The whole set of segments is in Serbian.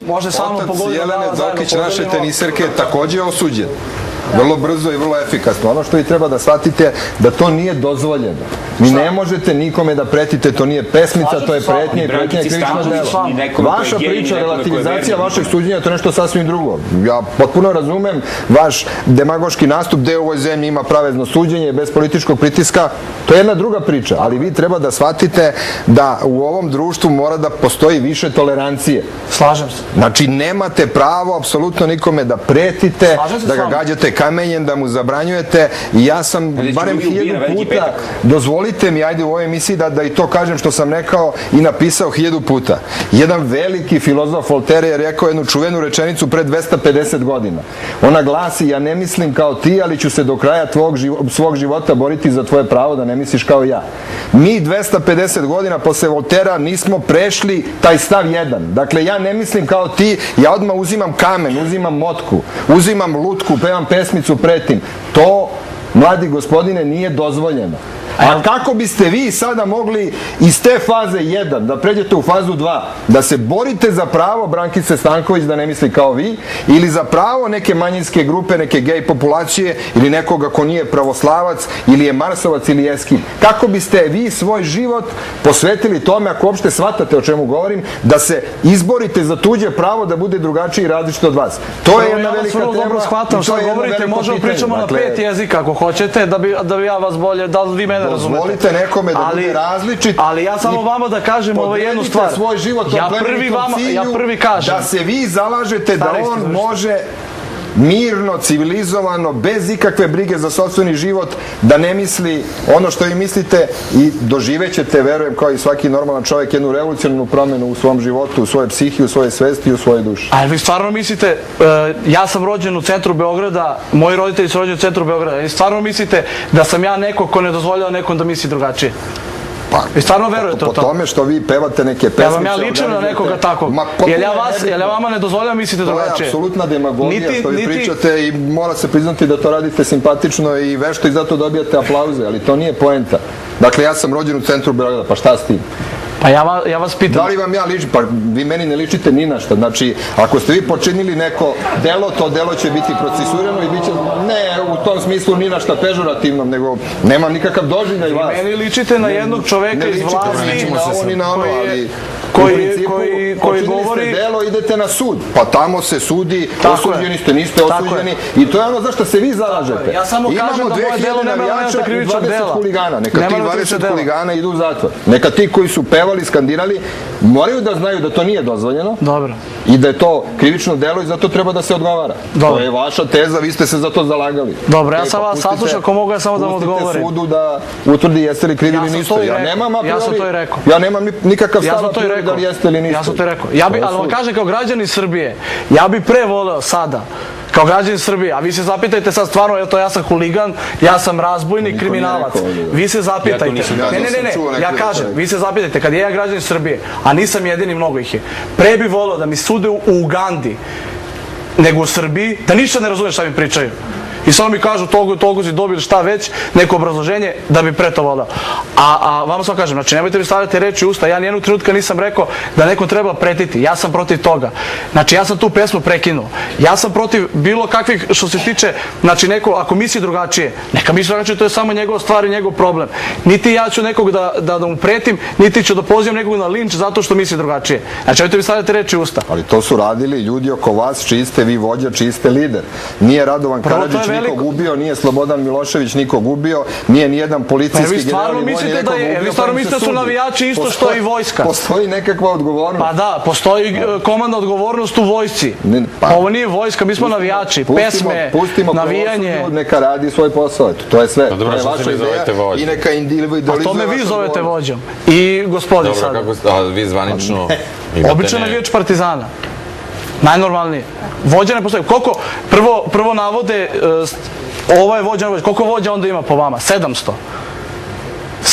Može samo Otac pogoditi Jelene zajedno Dokić, naše podelimo. teniserke, takođe je osuđen. Vrlo brzo i vrlo efikasno. Ono što vi treba da shvatite da to nije dozvoljeno. Vi ne možete nikome da pretite, to nije pesmica, to je pretnja i pretnja je krivično delo. Vaša priča, relativizacija vašeg suđenja, to je nešto sasvim drugo. Ja potpuno razumem vaš demagoški nastup gde u ovoj zemlji ima pravedno suđenje bez političkog pritiska, to je jedna druga priča, ali vi treba da shvatite da u ovom društvu mora da postoji više tolerancije. Slažem se. Znači, nemate pravo apsolutno nikome da pretite, da ga gađate kamenjem, da mu zabranjujete. I ja sam barem 1000 puta, dozvolite mi, ajde u ovoj emisiji da i to kažem što sam rekao i napisao 1000 puta. Jedan veliki filozof Voltaire je rekao jednu čuvenu rečenicu pre 250 godina. Ona glasi: ja ne mislim kao ti, ali ću se do kraja svog života boriti za tvoje pravo da ne misliš kao ja. Mi 250 godina posle Voltera nismo prešli taj stav 1. Dakle, ja ne mislim kao ti, ja odmah uzimam kamen, uzimam motku, uzimam lutku, pevam pesmicu, pretim. To, mladi gospodine, nije dozvoljeno. A kako biste vi sada mogli iz te faze 1 da pređete u fazu 2, da se borite za pravo Brankice Stanković da ne misli kao vi, ili za pravo neke manjinske grupe, neke gej populacije, ili nekoga ko nije pravoslavac, ili je marsovac, ili eskim? Kako biste vi svoj život posvetili tome, ako uopšte shvatate o čemu govorim, da se izborite za tuđe pravo da bude drugačiji i različit od vas? To je jedna velika tema. Ja vas vrlo dobro shvatam što govorite, možemo pričamo na 5 jezika ako hoćete, da bi ja vas bolje, da vi mene razumete. Dozvolite nekome da bude različit. Ali ja samo vama da kažem jednu stvar. Podredite svoj život u plemenitom cilju, da se vi zalažete da on može mirno, civilizovano, bez ikakve brige za sopstveni život, da ne misli ono što vi mislite i doživećete, verujem, kao i svaki normalan čovjek, jednu revolucionarnu promenu u svom životu, u svojoj psihi, u svojoj svesti i u svojoj duši. A vi stvarno mislite, ja sam rođen u centru Beograda, moji roditelji su rođeni u centru Beograda, vi stvarno mislite da sam ja neko ko ne dozvoljava nekom da misli drugačije? Vi stvarno verujete u to? Po tome što vi pevate neke pesmice... Ja vam ja ličim na nekoga takvog. Jel ja vama ne dozvoljam mislite drugačije? To je apsolutna demagogija što vi pričate i mora se priznati da to radite simpatično i vešto i zato dobijate aplauze, ali to nije poenta. Dakle, ja sam rođen u centru Beograda, pa šta s tim? Pa ja vas pitam... Da li vam ja ličim? Pa vi meni ne ličite ni na šta. Znači, ako ste vi počinili neko delo, to delo će biti procesuirano i bit će, ne u tom smislu ni na šta pežorativnom, nego nemam nikakav doživljaj vas. Vi meni ličite na jednog čoveka iz vlasti... Ne ličite na ovo ni na ono, ali... U principu, počinili ste delo, idete na sud. Pa tamo se sudi, osuđeni ste, niste osuđeni. I to je ono za što se vi zalažete. Ja samo kažem da moje delo nema elementa krivičnog dela. Neka ti 20 huligana idu u zatvor. Neka ti koji su pevali, skandirali, moraju da znaju da to nije dozvoljeno. Dobro. I da je to krivično delo i zato treba da se odgovara. To je vaša teza, vi ste se za to zalagali. Dobro, ja sam vas saslušao, ako mogu ja samo da vam odgovorim. Pustite sudu da utvrdi jeste li krivi ili niste. Ja sam to i rekao. Ja nemam nikakav stav da li jeste ili niste. Ja sam to i rekao. Ali vam kažem kao građani Srbije, ja bi pre voleo sada, kao građani Srbije, a vi se zapitajte sad stvarno, eto ja sam huligan, ja sam razbojnik, kriminalac. Vi se zapitajte. Ne, ja kažem, vi se zapitajte, kad je ja građanin Srbije, a nisam jedini, mnogo ih je, pre bi voleo da mi sude u Ugandi, nego u Srbiji, da ništa ne razumeš šta mi pričaju. I samo mi kažu toliko si dobili šta već, neko obrazloženje, da bi pre to voleo. A vama samo kažem, znači nemojte mi stavljati reči u usta, ja nijednog trenutka nisam rekao da nekom treba pretiti, ja sam protiv toga. Znači ja sam tu pesmu prekinuo. Ja sam protiv bilo kakvih što se tiče, znači neko ako misli drugačije, neka misli drugačije, to je samo njegova stvar i njegov problem. Niti ja ću nekog da mu pretim, niti ću da pozivam nekog na linč zato što misli drugačije. Znači nemojte mi stavljati reči u usta. Ali to su radili ljudi oko vas, čiji ste vi vođa, čiji ste lider. Nije Radovan Karadžić nikog ubio, nije Slobodan Milošević nikog ubio, nije nijedan policijski general i vojni nekog ubio. Vi stvarno mislite da su navijači isto što i vojska? Postoji nekakva odgovornost. Pa da, postoji komandna odgovornost u vojsci. Ovo nije vojska, mi smo navijači, pesme, navijanje. Pustimo neka radi svoj posao, to je sve. To je vaša ideja i neka individualizuje vašu odgovornost. A to me vi zovete vođom. I gospodin sada. Dobro, vi zvanično... Običan navijač Partizana. Najnormalnije. Vođa ne postoji. Koliko, prvo navode, ovo je vođa, koliko vođa onda ima po vama? 700.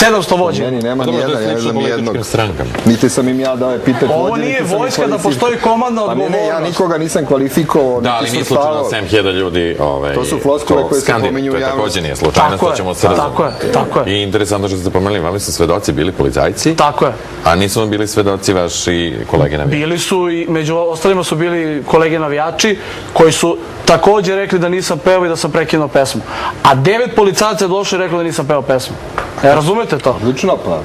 700 vođenja. Meni nema Dobro, to nijedan, je ja ne slično znam nijednog. političkim strankama. Niti sam im ja dao epitet Ovo vođe, nije niti sam ih vojska da kvalifikovao. postoji komandna Pa odgovornost. ne, ja nikoga nisam kvalifikovao, Da, ali niti nije su slučajno stavao. 7.000 ljudi To su floskule koje se pominju u To je javnosti. takođe nije slučajno, Tako to je, ćemo se razumeti. tako je. I interesantno što ste pomenuli, vami su svedoci bili policajci, Tako je. a nisu vam bili svedoci vaši kolege navijači. Bili su i među ostalima su bili kolege navijači koji su takođe rekli da nisam peo i da sam prekinuo pesmu. A 9 policajaca je došlo i reklo da nisam peo pesmu. Razumete to? Odlično, pa.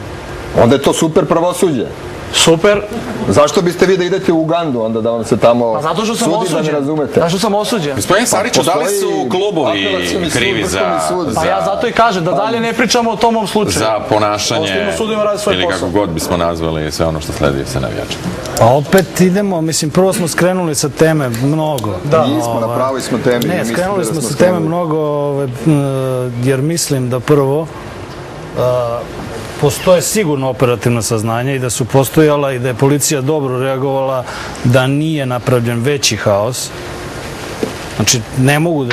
Onda je to super pravosuđe. Super. Zašto biste vi da idete u Ugandu, onda da on se tamo Pa zato što sam sudi, da osuđen. ne razumete? Zato što sam osuđen. Gospodin Sariću, da li su postoji klubovi apelacioni sud, krivi Vrhovni sud. Pa ja zato i kažem da dalje ne pričamo o tom mom slučaju. za ponašanje Ostavimo sudovima radi svoj ili posao. kako god bismo nazvali sve ono što sledi sa navijačima? Pa opet idemo, mislim, prvo smo skrenuli sa teme mnogo. Da. Nismo, na pravoj smo temi. Ne, mislim skrenuli da smo sa skrenuli. teme mnogo, jer mislim da prvo postoje sigurno operativna saznanja i da su postojala i da je policija dobro reagovala, da nije napravljen veći haos. Znači, ne mogu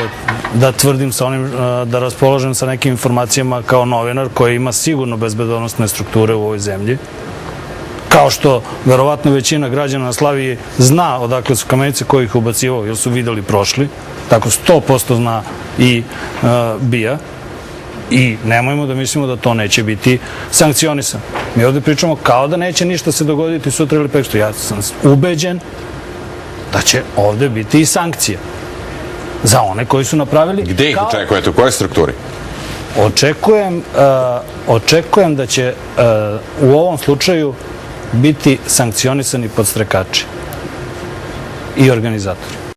da tvrdim sa onim, da raspolažem sa nekim informacijama kao novinar koji ima sigurno bezbednosne strukture u ovoj zemlji. Kao što verovatno većina građana na Slaviji zna odakle su kamenice koji ih ubacivao, jer su videli prošli. Tako 100% zna i BIA. I nemojmo da mislimo da to neće biti sankcionisan. Mi ovde pričamo kao da neće ništa se dogoditi sutra ili preksutra. Ja sam ubeđen da će ovde biti i sankcija za one koji su napravili. Gde ih očekujete? U kojoj strukturi? Očekujem da će u ovom slučaju biti sankcionisani podstrekači i organizatori.